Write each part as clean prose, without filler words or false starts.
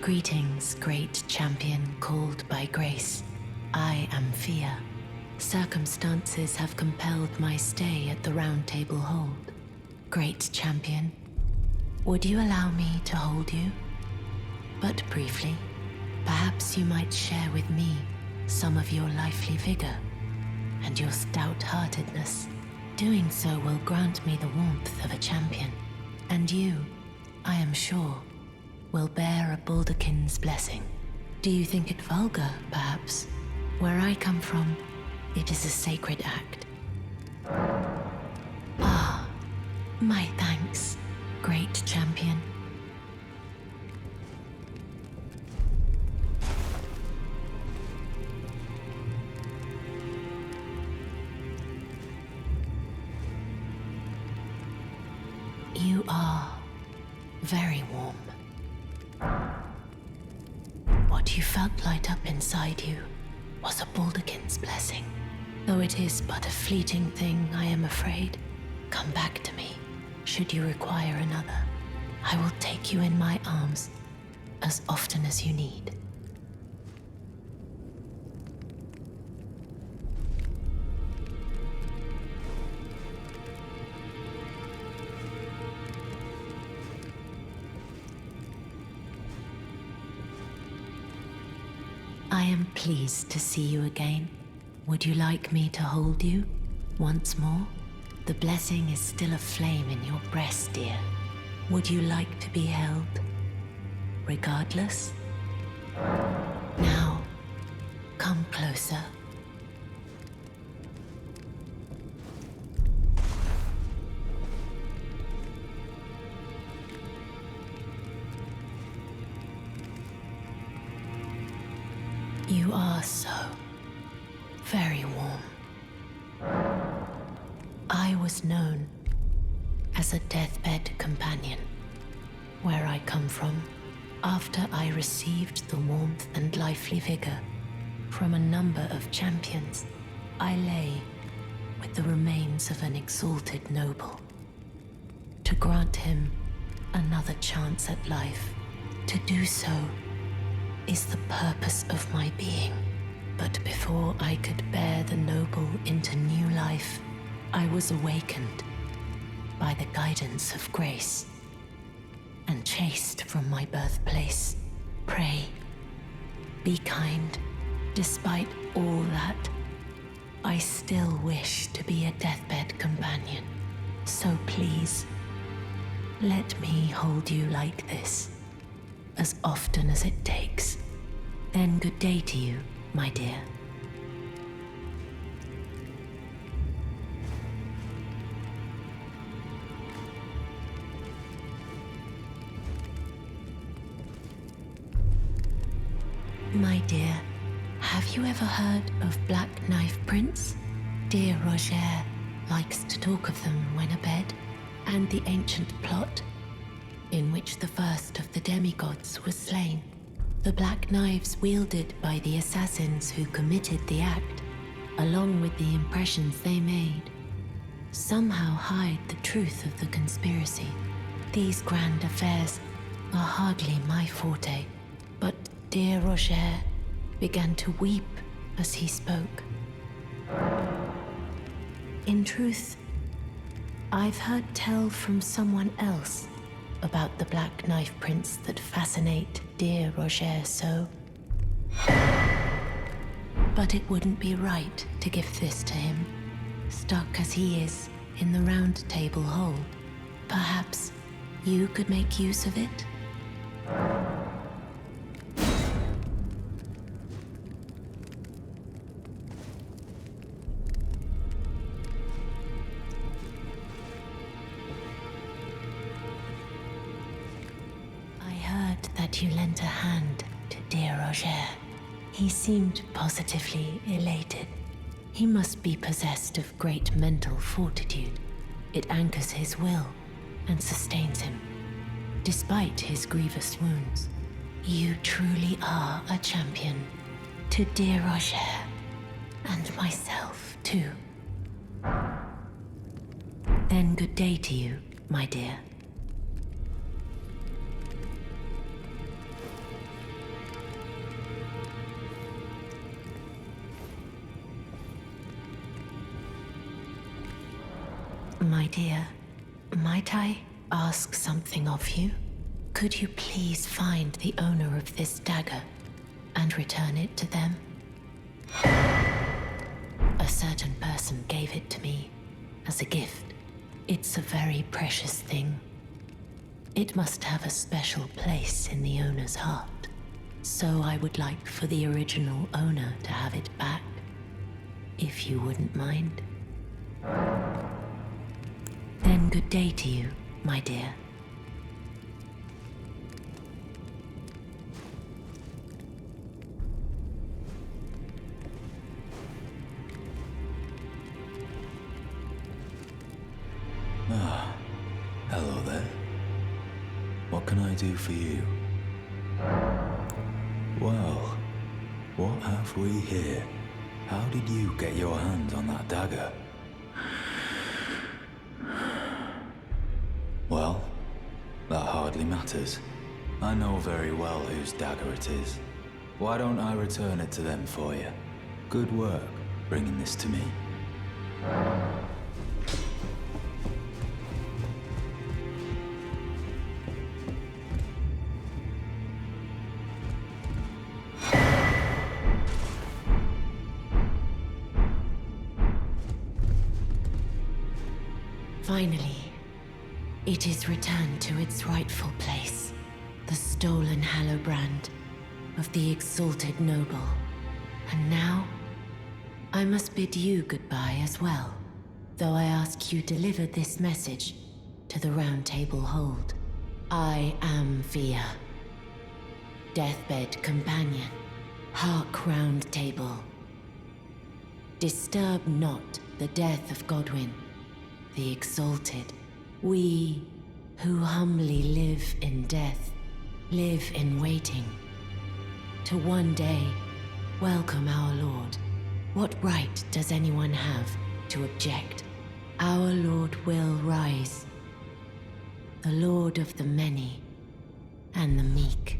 Greetings, great champion called by grace. I am Fia. Circumstances have compelled my stay at the Round Table Hold. Great champion, would you allow me to hold you? But briefly, perhaps you might share with me some of your lively vigor and your stout-heartedness. Doing so will grant me the warmth of a champion, and you, I am sure, will bear a baldaquin's blessing. Do you think it vulgar, perhaps? Where I come from, it is a sacred act. Ah, my thanks, great champion. You are very warm. What you felt light up inside you was a baldaquin's blessing. Though it is but a fleeting thing, I am afraid. Come back to me, should you require another. I will take you in my arms as often as you need. I am pleased to see you again. Would you like me to hold you once more? The blessing is still aflame in your breast, dear. Would you like to be held, regardless? Now, come closer. You are so very warm. I was known as a Deathbed Companion, where I come from. After I received the warmth and lively vigor from a number of champions, I lay with the remains of an exalted noble. To grant him another chance at life, to do so is the purpose of my being. But before I could bear the noble into new life, I was awakened by the guidance of grace and chased from my birthplace. Pray, be kind. Despite all that, I still wish to be a deathbed companion. So please, let me hold you like this, as often as it takes. Then good day to you, my dear. My dear, have you ever heard of black Knifeprints? Dear Rogier likes to talk of them when abed, and the ancient plot in which the first of the demigods was slain. The black knives wielded by the assassins who committed the act, along with the impressions they made, somehow hide the truth of the conspiracy. These grand affairs are hardly my forte, but dear Rogier began to weep as he spoke. In truth, I've heard tell from someone else about the black Knifeprints that fascinate dear Rogier so. But it wouldn't be right to give this to him, stuck as he is in the Round Table Hold. Perhaps you could make use of it? That you lent a hand to dear Rogier. He seemed positively elated. He must be possessed of great mental fortitude. It anchors his will and sustains him, despite his grievous wounds. You truly are a champion. To dear Rogier, and myself too. Then good day to you, my dear. My dear, might I ask something of you? Could you please find the owner of this dagger and return it to them? A certain person gave it to me as a gift. It's a very precious thing. It must have a special place in the owner's heart. So I would like for the original owner to have it back, if you wouldn't mind. Then good day to you, my dear. Ah, hello there. What can I do for you? Well, what have we here? How did you get your hands on that dagger? Well, that hardly matters. I know very well whose dagger it is. Why don't I return it to them for you? Good work bringing this to me. Finally, it is returned to its rightful place. The stolen Hallowbrand of the exalted noble. And now, I must bid you goodbye as well, though I ask you deliver this message to the Round Table Hold. I am Fia, Deathbed Companion. Hark, Round Table. Disturb not the death of Godwyn, the exalted. We who humbly live in death, live in waiting, to one day welcome our Lord. What right does anyone have to object? Our Lord will rise, the Lord of the many and the meek.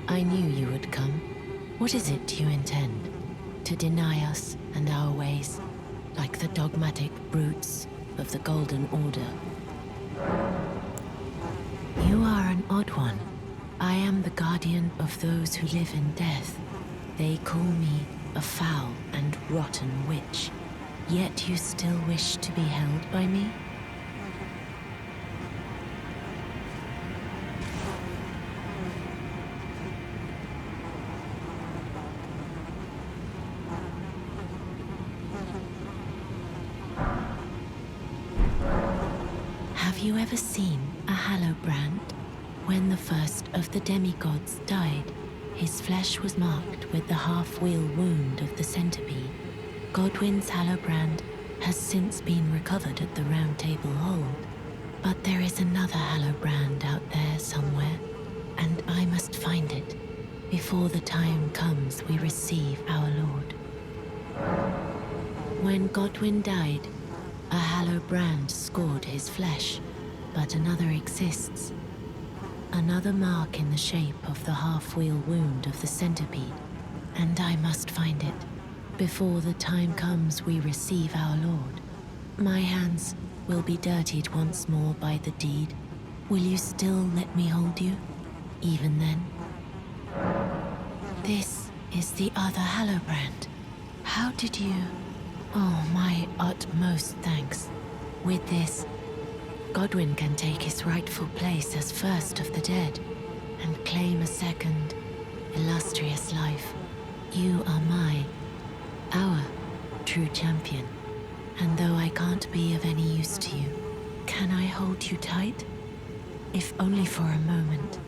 I knew you would come. What is it you intend? To deny us and our ways, like the dogmatic brutes of the Golden Order? You are an odd one. I am the guardian of those who live in death. They call me a foul and rotten witch. Yet you still wish to be held by me? Have you ever seen a Hallowbrand? When the first of the demigods died, his flesh was marked with the half-wheel wound of the centipede. Godwyn's Hallowbrand has since been recovered at the Round Table Hold, but there is another Hallowbrand out there somewhere, and I must find it before the time comes we receive our Lord. When Godwyn died, a Hallowbrand scored his flesh, but another exists. Another mark in the shape of the half-wheel wound of the centipede, and I must find it before the time comes we receive our Lord. My hands will be dirtied once more by the deed. Will you still let me hold you, even then? This is the other Hallowbrand. How did you... Oh, my utmost thanks. With this, Godwyn can take his rightful place as first of the dead and claim a second, illustrious life. You are our true champion. And though I can't be of any use to you, can I hold you tight? If only for a moment.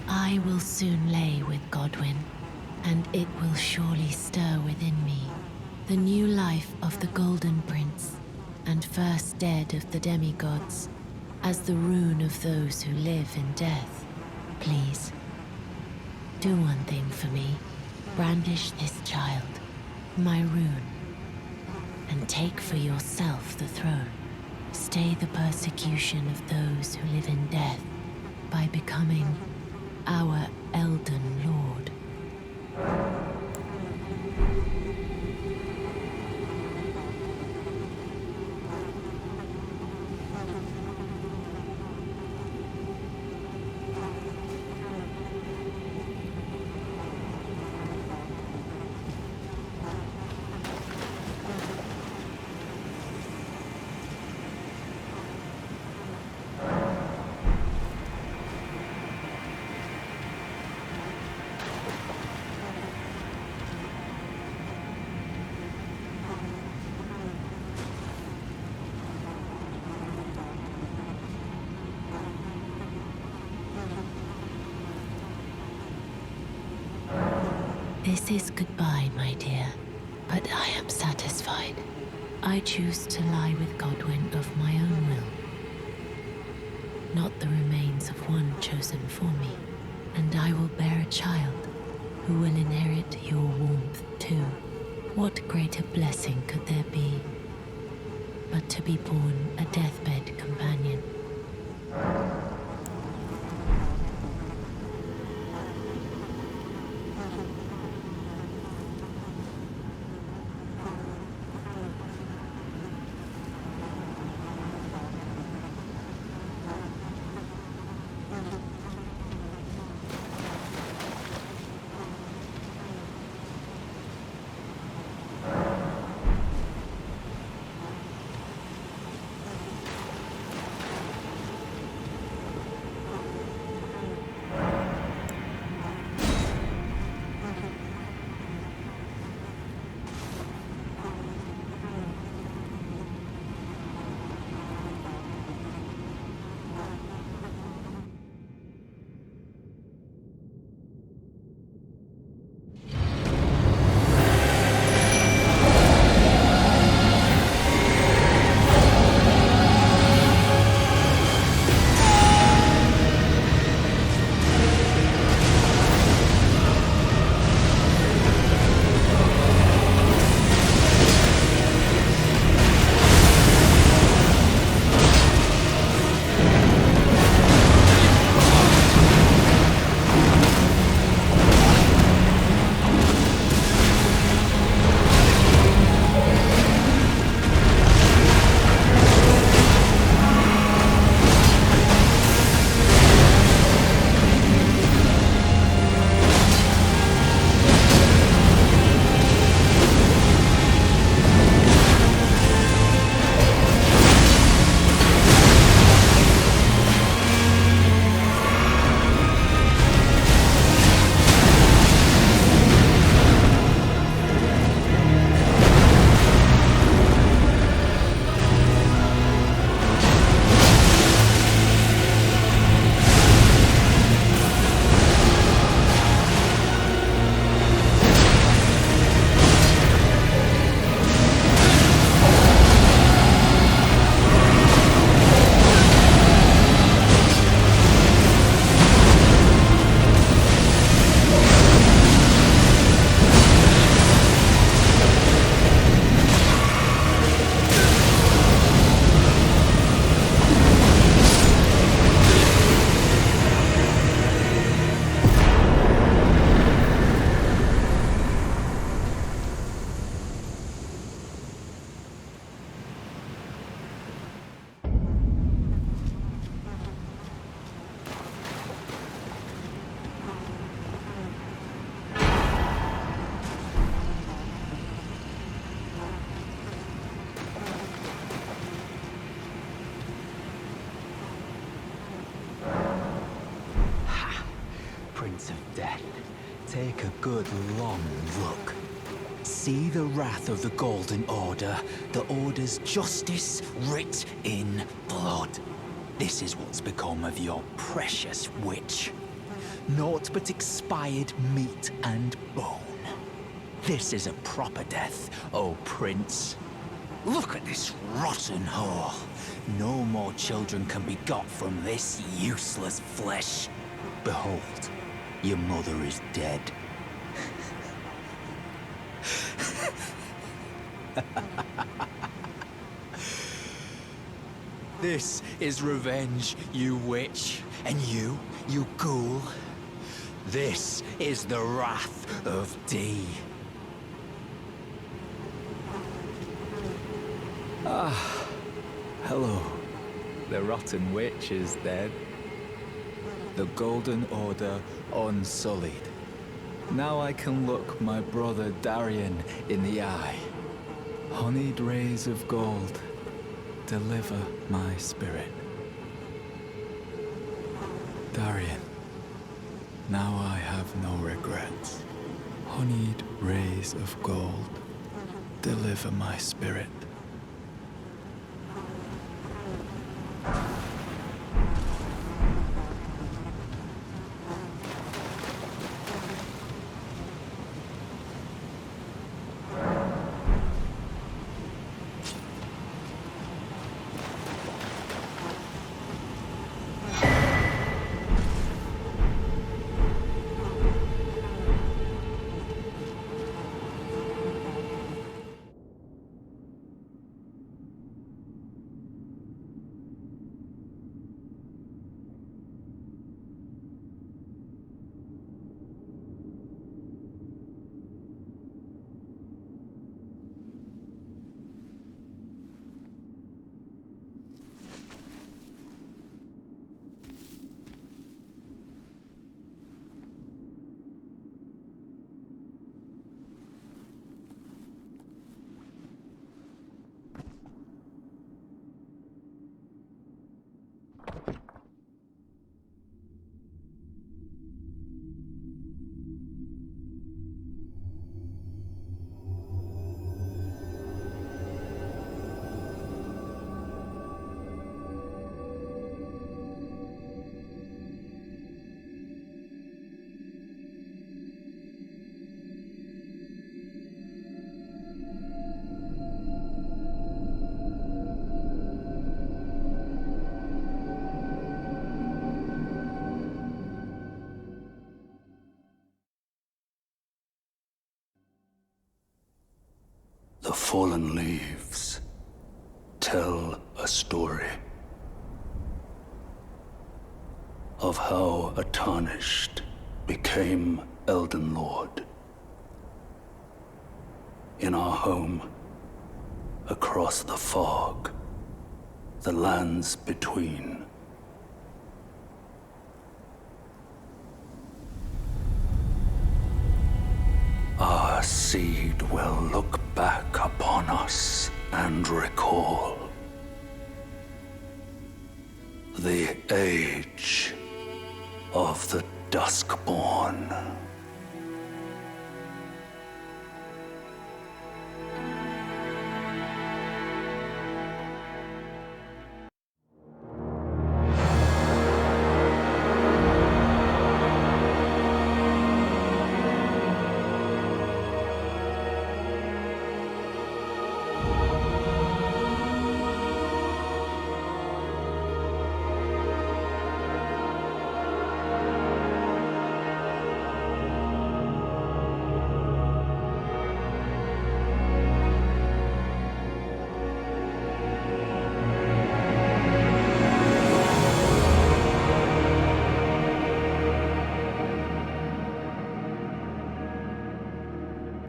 I will soon lay with Godwyn, and it will surely stir within me the new life of the Golden Prince and first dead of the demigods, as the rune of those who live in death. Please, do one thing for me. Brandish this child, my rune, and take for yourself the throne. Stay the persecution of those who live in death by becoming our Elden Lord. This is goodbye, my dear, but I am satisfied. I choose to lie with Godwyn of my own will, not the remains of one chosen for me, and I will bear a child who will inherit your warmth too. What greater blessing could there be but to be born a deathbed companion? Prince of Death, take a good long look. See the wrath of the Golden Order, the Order's justice writ in blood. This is what's become of your precious witch. Naught but expired meat and bone. This is a proper death, O Prince. Look at this rotten whore. No more children can be got from this useless flesh. Behold, your mother is dead. This is revenge, you witch. And you ghoul. This is the wrath of D. Hello. The rotten witch is dead. The Golden Order unsullied. Now I can look my brother Darian in the eye. Honeyed rays of gold, deliver my spirit. Darian, now I have no regrets. Honeyed rays of gold, deliver my spirit. The fallen leaves tell a story of how a tarnished became Elden Lord. In our home, across the fog, the lands between. Our seed will look back upon us and recall the age of the Duskborn.